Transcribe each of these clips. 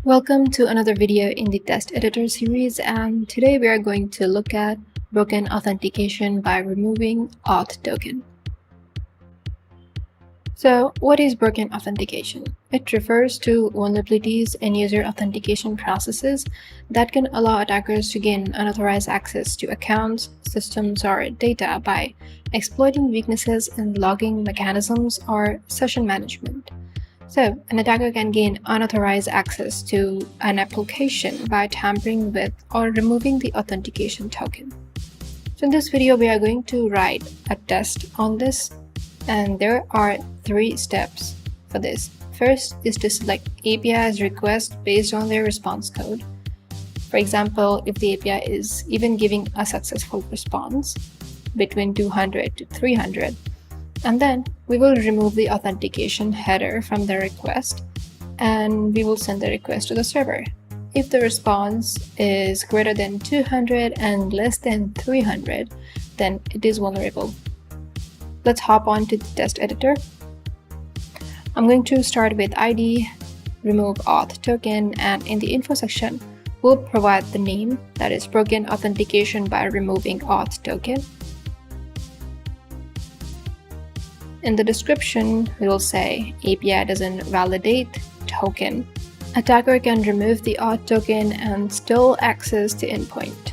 Welcome to another video in the test editor series, and today we are going to look at broken authentication by removing auth token. So what is broken authentication? It refers to vulnerabilities in user authentication processes that can allow attackers to gain unauthorized access to accounts, systems, or data by exploiting weaknesses in logging mechanisms or session management. So, an attacker can gain unauthorized access to an application by tampering with or removing the authentication token. So in this video, we are going to write a test on this, and there are 3 steps for this. First is to select API's request based on their response code. For example, if the API is even giving a successful response between 200 to 300, and then we will remove the authentication header from the request and we will send the request to the server. If the response is greater than 200 and less than 300, then it is vulnerable. Let's hop on to the test editor. I'm going to start with ID, remove auth token, and in the info section, we'll provide the name, that is broken authentication by removing auth token. In the description, we will say API doesn't validate token. Attacker can remove the auth token and still access the endpoint.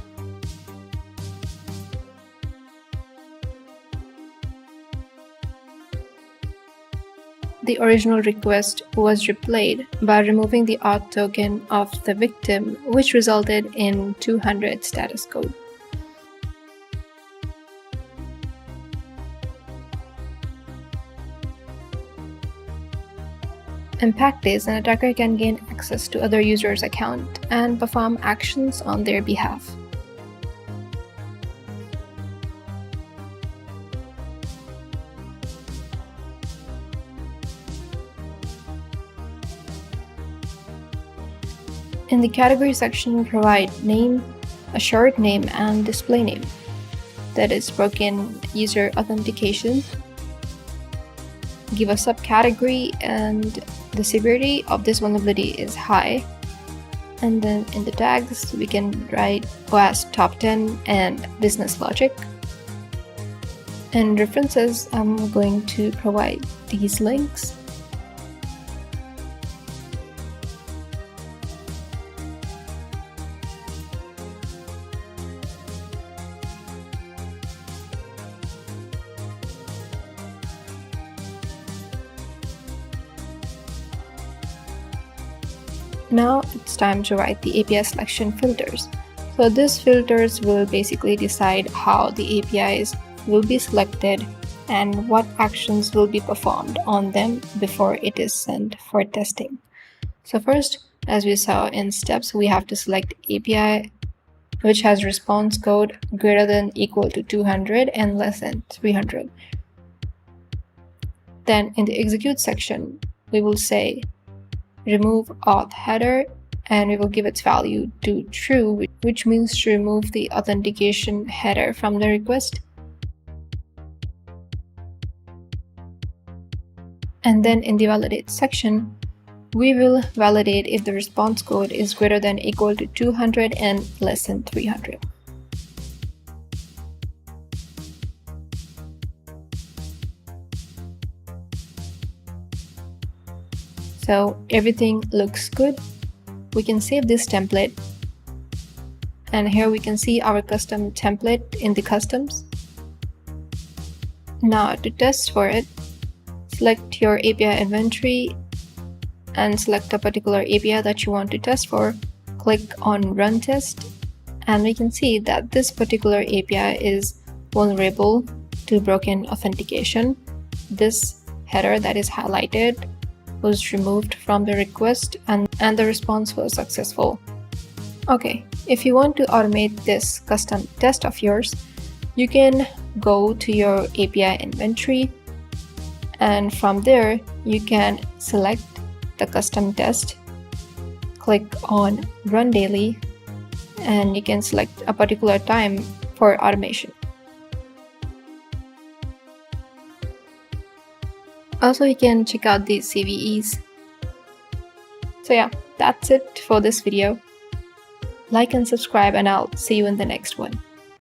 The original request was replayed by removing the auth token of the victim, which resulted in 200 status code. In practice, an attacker can gain access to other users' accounts and perform actions on their behalf. In the category section, provide name, a short name, and display name. That is broken user authentication. Give a subcategory, and the severity of this vulnerability is high. And then in the tags, we can write OWASP top 10 and business logic. And references, I'm going to provide these links. Now it's time to write the API selection filters. So these filters will basically decide how the APIs will be selected and what actions will be performed on them before it is sent for testing. So first, as we saw in steps, we have to select API which has response code greater than equal to 200 and less than 300. Then in the execute section, we will say remove auth header, and we will give its value to true, which means to remove the authentication header from the request. And then in the validate section, we will validate if the response code is greater than equal to 200 and less than 300. So everything looks good. We can save this template. And here we can see our custom template in the customs. Now to test for it, select your API inventory and select a particular API that you want to test for. Click on run test, and we can see that this particular API is vulnerable to broken authentication. This header that is highlighted was removed from the request and the response was successful. Okay, if you want to automate this custom test of yours, you can go to your API inventory, and from there you can select the custom test, click on run daily, and you can select a particular time for automation. Also, you can check out these CVEs. So yeah, That's it for this video. Like and subscribe, and I'll see you in the next one.